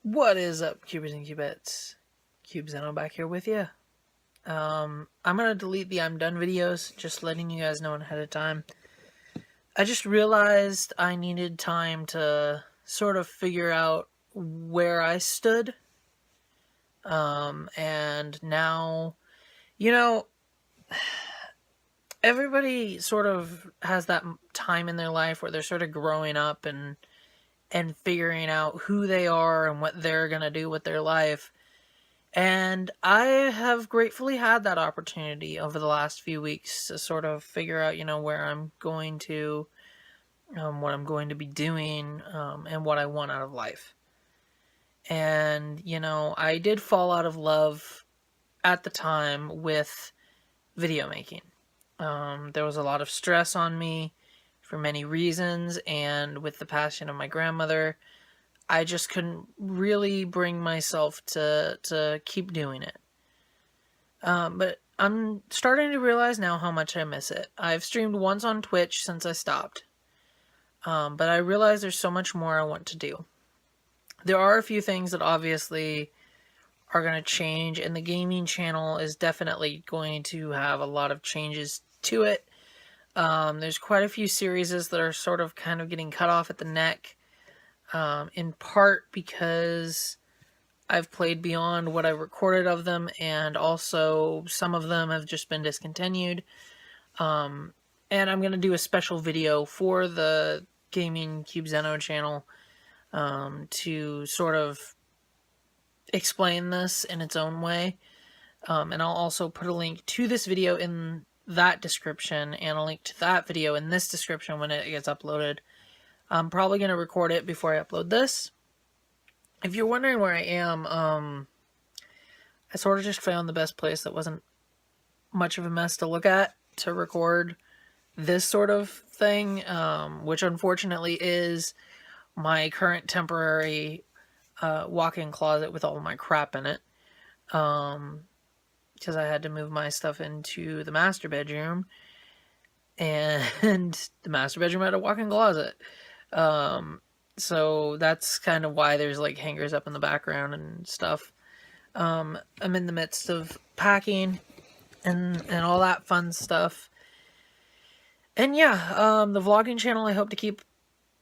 What is up, Cubers and Cubettes? CubeZeno back here with you. I'm gonna delete the I'm done videos, just letting you guys know ahead of time. I just realized I needed time to sort of figure out where I stood. And now, you know, everybody sort of has that time in their life where they're sort of growing up and figuring out who they are and what they're gonna do with their life. And I have gratefully had that opportunity over the last few weeks to sort of figure out, where I'm going to, what I'm going to be doing, and what I want out of life. And, I did fall out of love at the time with video making. There was a lot of stress on me for many reasons, and with the passing of my grandmother, I just couldn't really bring myself to keep doing it. But I'm starting to realize now how much I miss it. I've streamed once on Twitch since I stopped. But I realize there's so much more I want to do. There are a few things that obviously are going to change, and the gaming channel is definitely going to have a lot of changes to it. There's quite a few series that are sort of kind of getting cut off at the neck, in part because I've played beyond what I recorded of them, and also some of them have just been discontinued. And I'm going to do a special video for the Gaming CubeZeno channel to sort of explain this in its own way. And I'll also put a link to this video in that description, and a link to that video in this description when it gets uploaded. I'm probably going to record it before I upload this. If you're wondering where I am, I sort of just found the best place that wasn't much of a mess to look at to record this sort of thing, which unfortunately is my current temporary walk-in closet with all of my crap in it, because I had to move my stuff into the master bedroom, and the master bedroom had a walk-in closet. So that's kind of why there's like hangers up in the background and stuff. I'm in the midst of packing and all that fun stuff. And yeah, the vlogging channel I hope to keep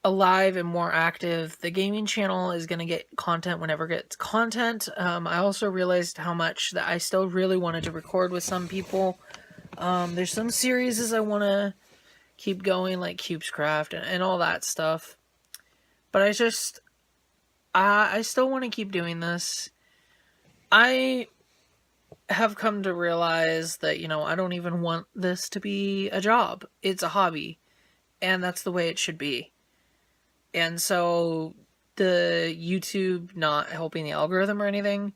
alive and more active. The gaming channel is going to get content whenever it gets content. I also realized how much that I still really wanted to record with some people. There's some series I want to keep going, like Cubescraft and all that stuff. But I still want to keep doing this. I have come to realize that, I don't even want this to be a job. It's a hobby. And that's the way it should be. And so the YouTube not helping the algorithm or anything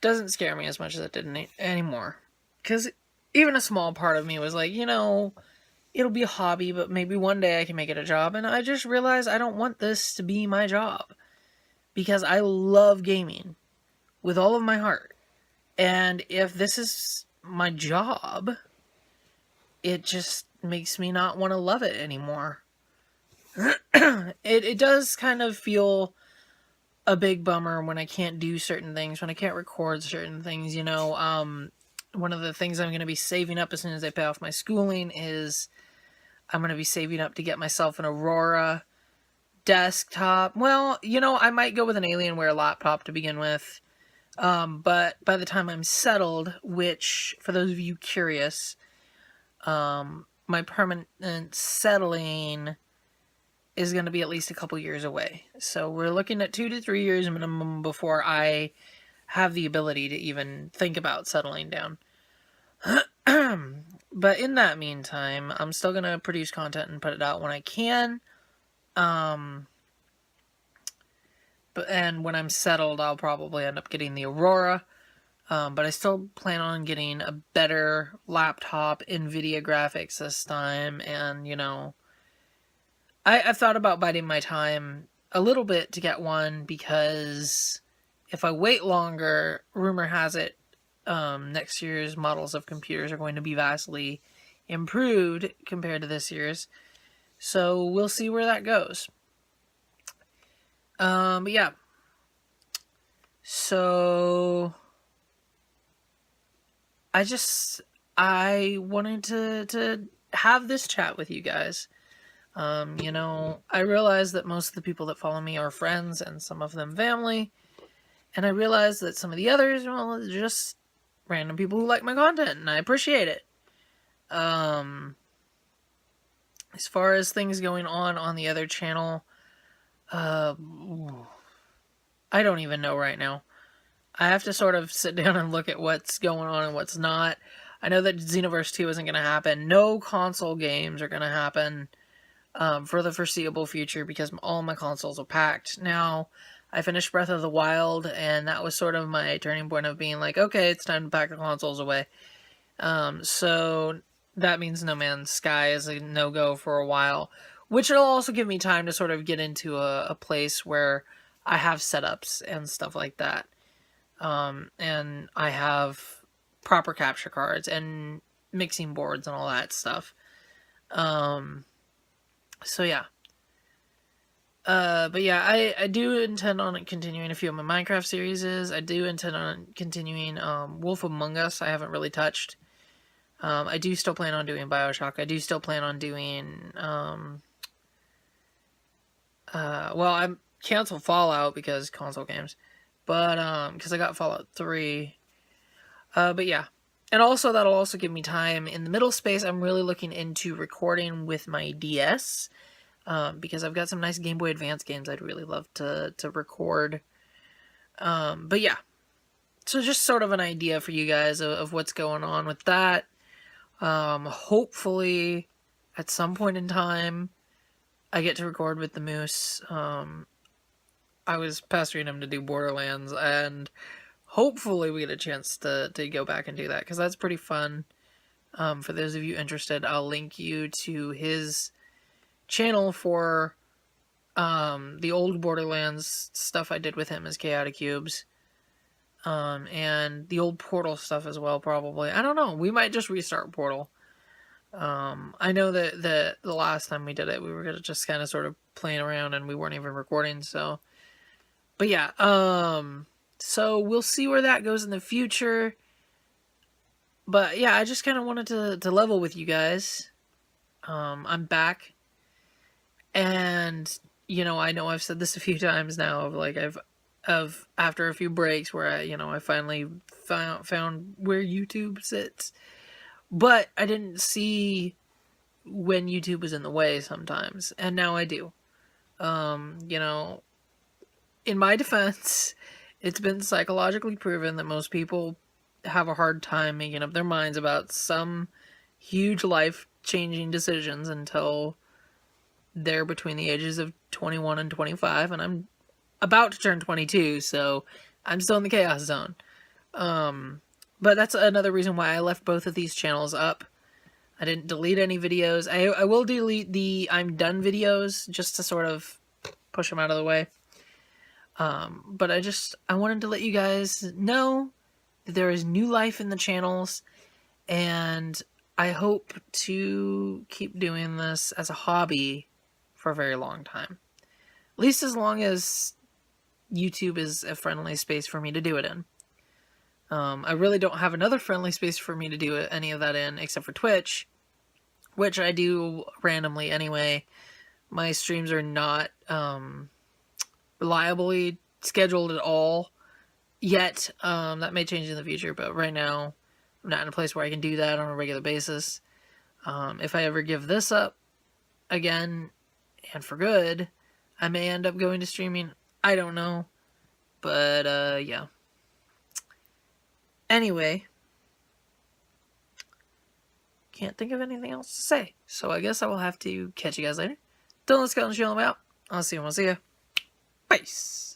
doesn't scare me as much as it did anymore. Because even a small part of me was like, it'll be a hobby, but maybe one day I can make it a job. And I just realized I don't want this to be my job. Because I love gaming with all of my heart. And if this is my job, it just makes me not want to love it anymore. It does kind of feel a big bummer when I can't do certain things, when I can't record certain things, one of the things I'm going to be saving up as soon as I pay off my schooling is I'm going to be saving up to get myself an Aurora desktop. Well, I might go with an Alienware laptop to begin with. But by the time I'm settled, which, for those of you curious, my permanent settling is going to be at least a couple years away. So we're looking at 2 to 3 years minimum before I have the ability to even think about settling down. But in that meantime, I'm still going to produce content and put it out when I can. And when I'm settled, I'll probably end up getting the Aurora. But I still plan on getting a better laptop, NVIDIA graphics this time, and, I've thought about biding my time a little bit to get one, because if I wait longer, rumor has it, next year's models of computers are going to be vastly improved compared to this year's. So we'll see where that goes. But yeah, So I wanted to have this chat with you guys. You know, I realize that most of the people that follow me are friends and some of them family. And I realize that some of the others, well, just random people who like my content, and I appreciate it. As far as things going on the other channel, I don't even know right now. I have to sort of sit down and look at what's going on and what's not. I know that Xenoverse 2 isn't going to happen. No console games are going to happen for the foreseeable future because all my consoles are packed. Now, I finished Breath of the Wild, and that was sort of my turning point of being like, okay, it's time to pack the consoles away. So that means No Man's Sky is a no-go for a while, which will also give me time to sort of get into a place where I have setups and stuff like that. And I have proper capture cards and mixing boards and all that stuff. So yeah. But yeah, I do intend on continuing a few of my Minecraft series. I do intend on continuing Wolf Among Us. I haven't really touched. I do still plan on doing BioShock. I do still plan on doing well, I'm canceled Fallout because console games. But because I got Fallout 3. But yeah. And also that'll also give me time in the middle space. I'm really looking into recording with my DS. Because I've got some nice Game Boy Advance games I'd really love to record. But yeah. So just sort of an idea for you guys of what's going on with that. Hopefully, at some point in time, I get to record with the Moose. I was pestering him to do Borderlands, and hopefully we get a chance to go back and do that, because that's pretty fun. For those of you interested, I'll link you to his channel for the old Borderlands stuff I did with him as Chaotic Cubes. And the old Portal stuff as well, probably. I don't know. We might just restart Portal. I know that the last time we did it, we were just kind of sort of playing around and we weren't even recording, so. But yeah, so we'll see where that goes in the future. But yeah, I just kind of wanted to level with you guys. I'm back. And, you know I've said this a few times now, of like, after a few breaks where I finally found where YouTube sits. But I didn't see when YouTube was in the way sometimes, and now I do. In my defense, it's been psychologically proven that most people have a hard time making up their minds about some huge life-changing decisions until they're between the ages of 21 and 25, and I'm about to turn 22, so I'm still in the chaos zone. But that's another reason why I left both of these channels up. I didn't delete any videos. I will delete the I'm done videos just to sort of push them out of the way. But I wanted to let you guys know that there is new life in the channels, and I hope to keep doing this as a hobby for a very long time. At least as long as YouTube is a friendly space for me to do it in. I really don't have another friendly space for me to do any of that in, except for Twitch, which I do randomly anyway. My streams are not reliably scheduled at all yet. That may change in the future, but right now I'm not in a place where I can do that on a regular basis. If I ever give this up again, and for good, I may end up going to streaming. I don't know. But, yeah. Anyway. Can't think of anything else to say. So I guess I will have to catch you guys later. Don't let's go and chill them out. I'll see you. Peace.